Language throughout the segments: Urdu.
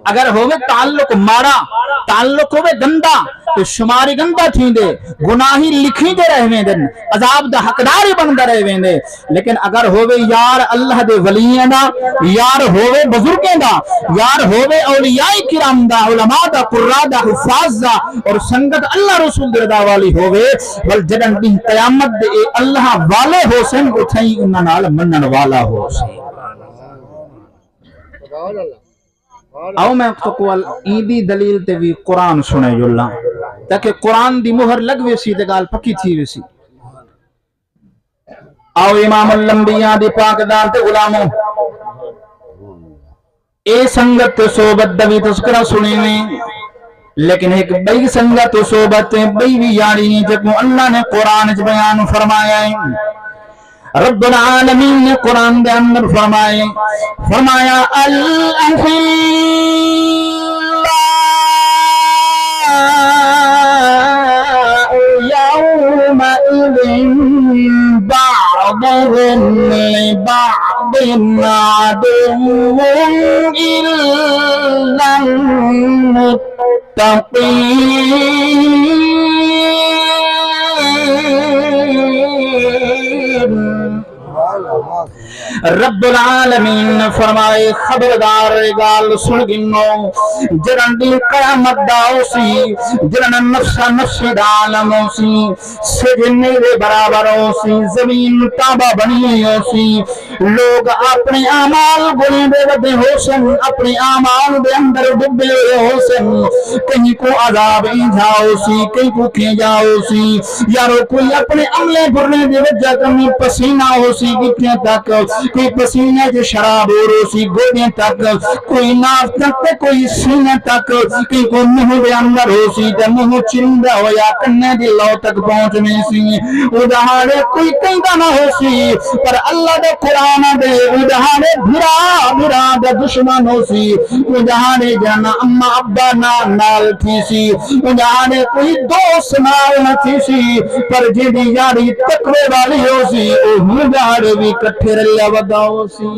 اگر ہوے تعلق ماڑا تعلق ہوے گندا تو شماری گندا تھیندے گناہی لکھی دے رہ ویندن عذاب دا حقدار بندا رہ ویندے لیکن اگر ہوے یار اللہ دے ولیاں دا یار ہوے بزرگاں دا یار ہوے اولیاء کرام دا علماء دا قراء دا حفاظ دا اور سنگت اللہ رسول دے رضا والی ہوے بل جدن دن قیامت دے اللہ والے ہو سن اتھائی انہاں نال منن والا ہو سن آؤ میں تقوال ایدی دلیل تے بھی قرآن سنے جو اللہ تاکہ قرآن دی مہر لگ ویسی تے گال پکی تھی ویسی آؤ امام الانبیاء دی پاک دان تے غلاموں اے سنگت صحبت دوی تذکرہ سنے میں لیکن ایک بئی سنگت صحبت بئی بھی یاری جب اللہ نے قرآن اس بیان فرمایا ہے رب العالمین نے قرآن دے اندر فرمایا الاخلاء یومئذ بعضهم لبعض عدو الا المتقین رب العالمین نے فرمائے خبردار گال سن گنو جرن دی قیامت داؤ سی جرن نفس دا عالم ہو سی سجنے دے برابر ہو سی زمین تابہ بنی ہو سی لوگ اپنے اعمال گنے دے ودے ہو سن اپنے اعمال دے اندر ڈبے ہو سن کہیں کو عذاب جاؤ سی کہیں کو کھے جاؤ سی یارو کوئی اپنے عملے بھرنے دے وجہ کمی پسینہ ہو سی گھٹنے تک کوئی پسینے جو شراب ہو رو سی گوڑیں تک کوئی ناف تک کوئی سینے تک کوئی کو منہ دے اندر ہو سی جب منہ چندہ ہو یا کنے دی لو تک پہنچنے سی ادھارے کوئی کہیں نہ ہو سی پر اللہ دے قرآن دے ادھارے بھرا دے دشمن ہو سی ادھارے جانا اما ابا نال تھی سی ادھارے کوئی دوست نال نہ تھی سی پر جیدی یاری تقوی والی ہو سی ادھارے بھی کٹھے رلیا وداؤ سی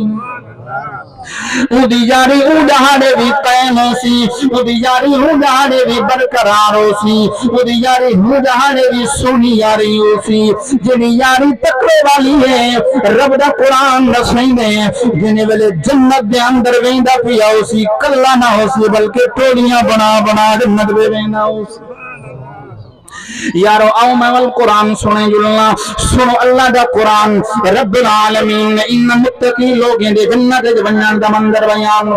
اودی یاری اودہاڑے بھی قائم ہو سی اودی یاری اودہاڑے بھی برقرار ہو سی اودی یاری اودہاڑے بھی سونی یاری ہو سی جنہی یاری تقوی والی ہے رب دا قرآن نسائیں دے جنہی ویلے جنت دے اندر ویندہ پیا ہو سی کلا نہ ہو سی بلکہ ٹولیاں بنا جنت بے ویندہ ہو سی یارو آؤ میں والقرآن سنے جلنا سنو اللہ دا قرآن رب العالمین ان متقی لوگیں دے جنت دے بنیان دا مندر بیان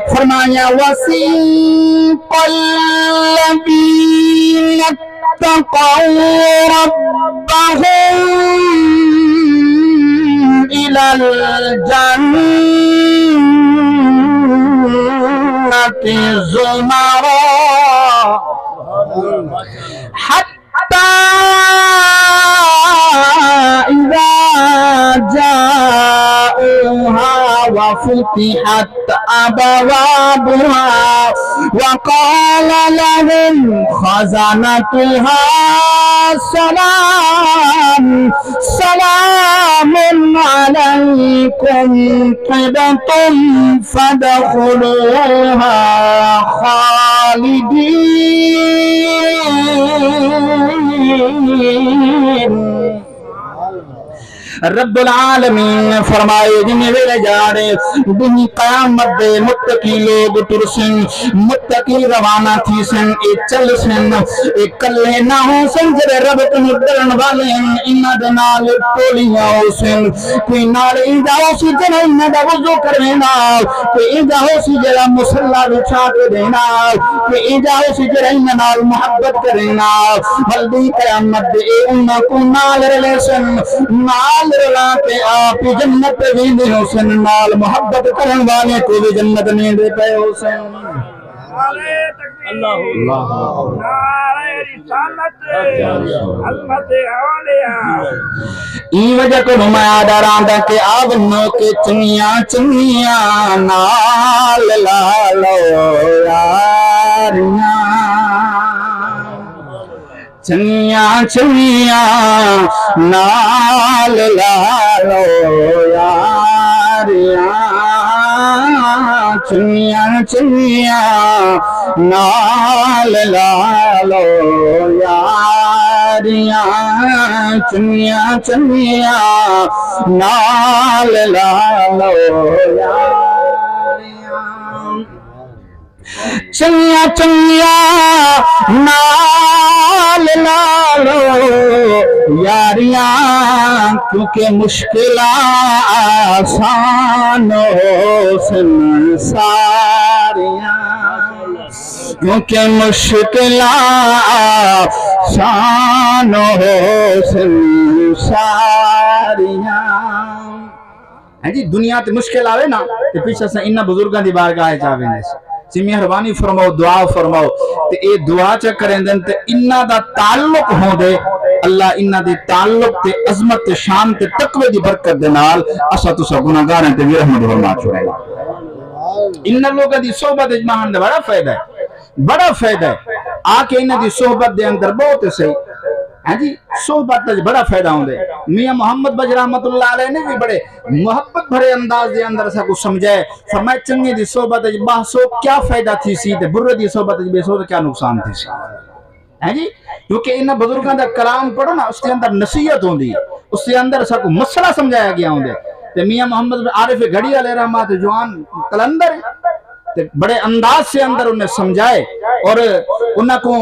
فرمایا وسیق الذین اتقوا ربهم الى الجنة زمرا حتى إذا جاءوها وفتحت أبوابها وقال لهم خزنتها سلام عليكم طبتم فادخلوها خالدين رب العالمین نے فرمائے جنہیں ویلے جاڑے دنی قیامت دے متقی لوگ ترسن متقی روانہ تھی سن اے چل سن اے کلے نہ ہو سن جرے رب تن درن والے ہیں انہ دنال ٹولیاں ہو سن کوئی نال ایدہ ہو سی جنہ انہ دا وضو کرنا کوئی ایدہ ہو سی جرہ مسلح بچھا کے دینا کوئی ایدہ ہو سی جرہ انہ نال محبت کرنا بلدی قیامت دے انہ کو نال رلے سن نال رلا کے آپ جنت بھی دے حسن نال محبت کرن والے کو بھی جنت میں دے پے حسن اللہ نعرہ رسالت علمت اولیاء ای وجہ کو نمایا داراندہ کے آونو کے چنیاں نال لالو یاریاں چنیاں نال لالو یاریاں چنیا چنیا نال لالو یاریاں چنیا چنیا نال لالو یاریاں چنیا چنیا نال لالو یاریاں کیونکہ مشکل آسان ہو سنساریاں کیونکہ مشکل آسان ہو سنساریاں جی دنیا تے مشکل آوے نا تے پیچھے سے انہاں بزرگاں دی بارگاہ چاہے نے سی مہربانی فرماؤ دعا فرماؤ تے اے دعا چ کریں دن تے انہاں دا تعلق ہو دے اللہ انہاں دی تعلق تے عظمت تے شان تے تقوی دی برکت دے نال اسا تساں گناہگاراں تے بھی رحمت فرما چھوڑے انہاں لوگاں دی صحبت اجماعن دا بڑا فائدہ ہے آ کے انہاں دی صحبت دے اندر بہت صحیح ہاں جی صحبت دا بڑا فائدہ ہوندے میاں محمد بج رحمت اللہ علیہ نے بھی بڑے محبت بھرے انداز دے اندر سا کو سمجھائے فرمائے چنگی دی صحبت اج بحثو کیا فائدہ تھی سی تے برے دی صحبت اج بحثو کیا نقصان تھی سی ہاں جی کیونکہ انہاں بزرگاں دا کلام پڑھو نا اس کے اندر نصیحت ہوندی اس کے اندر سا کو مسئلہ سمجھایا گیا ہوندے تے میاں محمد عارف گھڑی علیہ رحمت جوان کلندر بڑے انداز سے اندر انہیں سمجھائے اور انہاں کو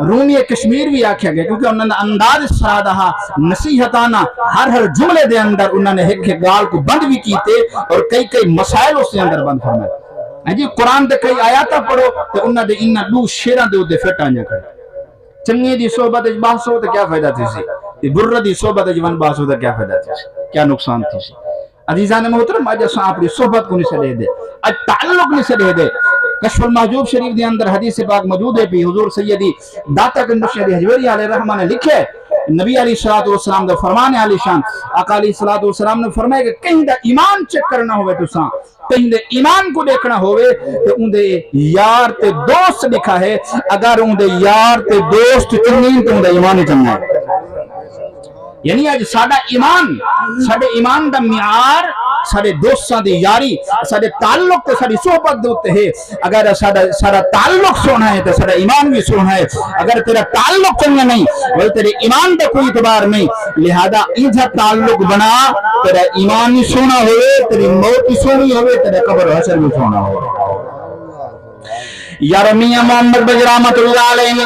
رومی کشمیر بھی آکھیا گیا کیونکہ انہوں نے انداز سادہ نصیحتانہ ہر جملے دے اندر انہوں نے ایک گال کو بند بھی کیتے اور کئی مسائل اس کے اندر بند فرمائے جی قرآن دے کئی آیاتہ پڑھو تو انہوں نے انہاں دو شیران دے دے فٹانیاں کھڑے چنگی دی صحبت اج بحث ہو تو کیا فائدہ تھی سی برہ دی صحبت اج ون بحث ہو تو کیا فائدہ تھی سی کیا نقصان تھی سی عزیزان محترم آج اساں اپنی صحبت کو نہیں سے دے آج تعلق نہیں سے دے کشف المحجوب شریف دے اندر حدیث پاک موجود ہے بھی حضور سیدی داتا گنج شہری حجویری علیہ الرحمہ نے لکھے نبی علیہ السلام دا فرمان علی شان آقا علیہ السلام نے فرمایا کہ کہیں دا ایمان چیک کرنا ہوئے تو ساں کہیں دے ایمان کو دیکھنا ہوئے تو ان دے یار تے دوست لکھا ہے اگر ان دے یار تے دوست چنین تو ان دے ایمان چننا ہے یعنی آج ساڑا ایمان دا معیار سارے دوستاں دی یاری سارے تعلق تے ساری صحبت دوتے ہیں اگر سارا تعلق سونا ہے تو سارا ایمان بھی سونا ہے اگر تیرا تعلق چنگا نہیں وہ تیرے ایمان دے کوئی اعتبار نہیں لہذا انجا تعلق بنا تیرا ایمان بھی سونا ہوئے تیری موت بھی سونی ہوئے تیرا قبر حشر بھی سونا ہوئے یارو میاں محمد بج رحمت اللہ علیہ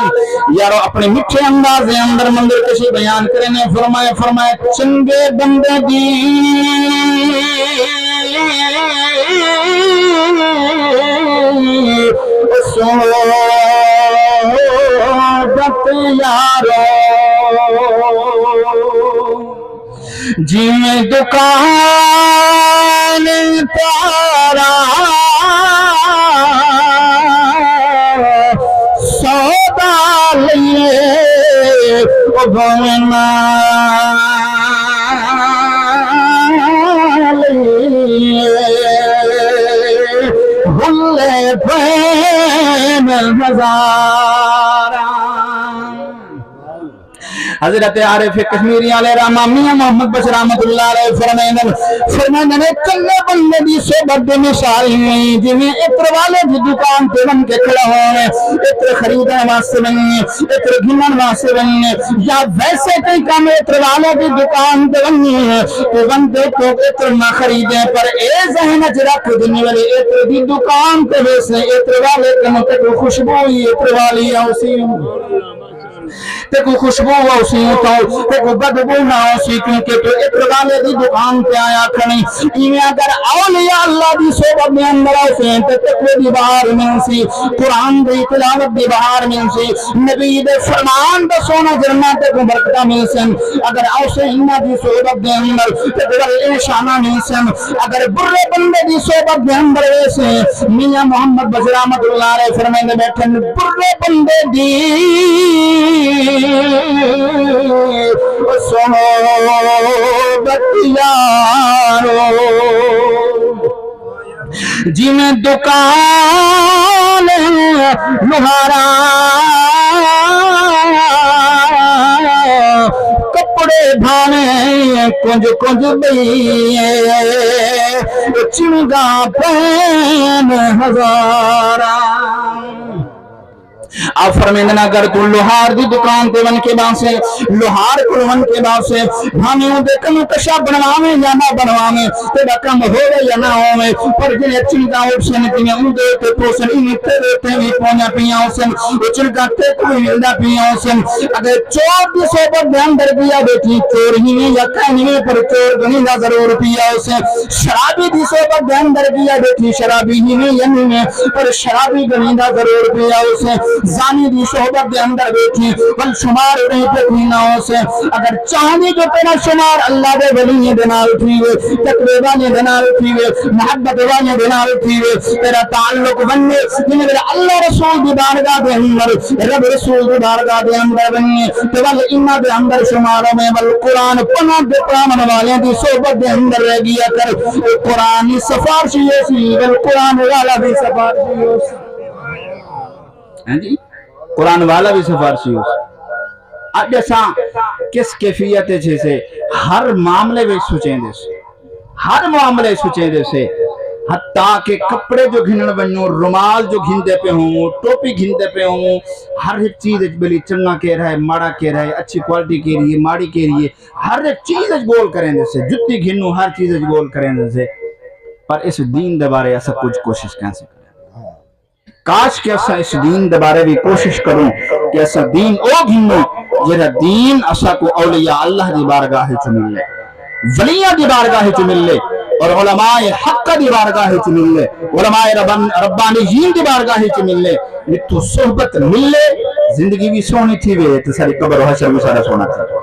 یارو اپنے مٹھے انداز دے اندر منظر کشی بیان کرنے فرمائے چنگے بندے دی صحبت یارو جی میں دکان تارا سودا لیے بھونا لیے بھلے پین ہزارہ حضرت عارف کشمیری علیہ رحمہ میاں محمد بشر رحمت اللہ علیہ فرمائیں چلے بندے دی صحبت دی مثال نہیں جویں عطر والے دی دکان تے بن کے کھڑا ہوئے عطر خریدنے واسطے نہیں عطر گھنن واسطے نہیں یا ویسے کئی کام عطر والے دی دکان تے نہیں تو بندے تو عطر نہ خریدیں پر اے ذہن وچ رکھ دنیا والے عطر دی دکان تے ویسے عطر والے کم تے خوشبو ہی عطر والی اسی تے کوئی خوشبو اسی تو تے کوئی بدبو نہ اسی کیونکہ تو عطر والے دی دکان تے آیا کھڑی ایویں اگر اولیاء اللہ دی صحبت میں اندر آسیں تے تقوی دی بہار میں سی قرآن دی تلاوت دی بہار میں سی نبی دے فرمان دا سونا جرنا تے کو برکتہ میں سن اگر آسیں انہاں دی صحبت دے اندر تے بڑے شانہ میں سن اگر برے بندے دی صحبت دے اندر ویسے میاں محمد بشر رحمت اللہ علیہ فرمائیں بیٹھن برے بندے دی صحبت یارو جی میں دکان لوہارا کپڑ جوڑے بھانے کنج کنج بئیے چنگا پین ہزارہ آپ فرمیندنا اگر تو لوہار دی دکان تے ون کے باسے لوہار کو ون کے باسے ہمیں دے کنو کشا بنواویں یا نہ بنواویں تیرا کم ہوئے یا نہ ہوئے پر جنہیں چنگا اوپشن تینے ان دے تے پوسن انہی تیرے تے بھی پونا پیاں ہوسن چنگا تے کوئی ملدہ پیاں ہوسن اگر چور دی صحبت دے اندر گیا بیٹھی چور ہی میں یا کہیں میں پر چور گنیدہ ضرور پیا ہوسن شرابی دی صحبت دے اندر گیا بیٹھی شرابی ہی میں یا نہیں میں پر شرابی گنیدہ ضرور پیا ہوسن زانی دی صحبت دے اندر بیٹھی بل شمار نہیں پہ نہ ہو سے اگر چاہنی جو تیرا شمار اللہ دے ولی دنال تھیوے تقوی والی دنال تھیوے محبت والی دنال تھیوے تیرا تعلق بننے جنہیں میرے اللہ رسول دی بارگاہ دے اندر رب رسول دی بارگاہ دے اندر بننے تو بل انہ دے اندر شماروں میں بل قرآن پناہ دے پرامن والے دی صحبت دے اندر رہ گیا کر قرآنی سفارشی ایسی بل قرآن والا بھی سفارشی ایسی جی قرآن والا بھی سفارشی ہو آج جیسا کس کیفیت سے ہر معاملے میں سوچیں دے سے ہر معاملے سوچیں دے سے حتیٰ کہ کپڑے جو گھنن بنوں رمال جو گھندے پہ ہوں ٹوپی گھندے پہ ہوں ہر ایک چیز بلی چنگا کہہ رہا ہے ماڑا کہہ رہا ہے اچھی کوالٹی کہہ رہی ہے ماڑی کہہ رہی ہے ہر ایک چیز گول کریں دے سے جتی گھنوں ہر چیز گول کریں دے سے پر اس دین دے بارے ایسا کچھ کوشش کیسے کریں کاش کہ ایسا اس دین دے بارے بھی کوشش کروں کہ ایسا دین او گھنوں جہاں دین ایسا کو اولیاء اللہ دی بارگاہ چ ملے ولیاں دی بارگاہ چ ملے اور علماء حق دی بارگاہ چ ملے علماء ربانیین دی بارگاہ چ ملے جتوں صحبت ملے زندگی بھی سونی تھی وے تے ساری قبر و حشر بھی سارا سونا تھی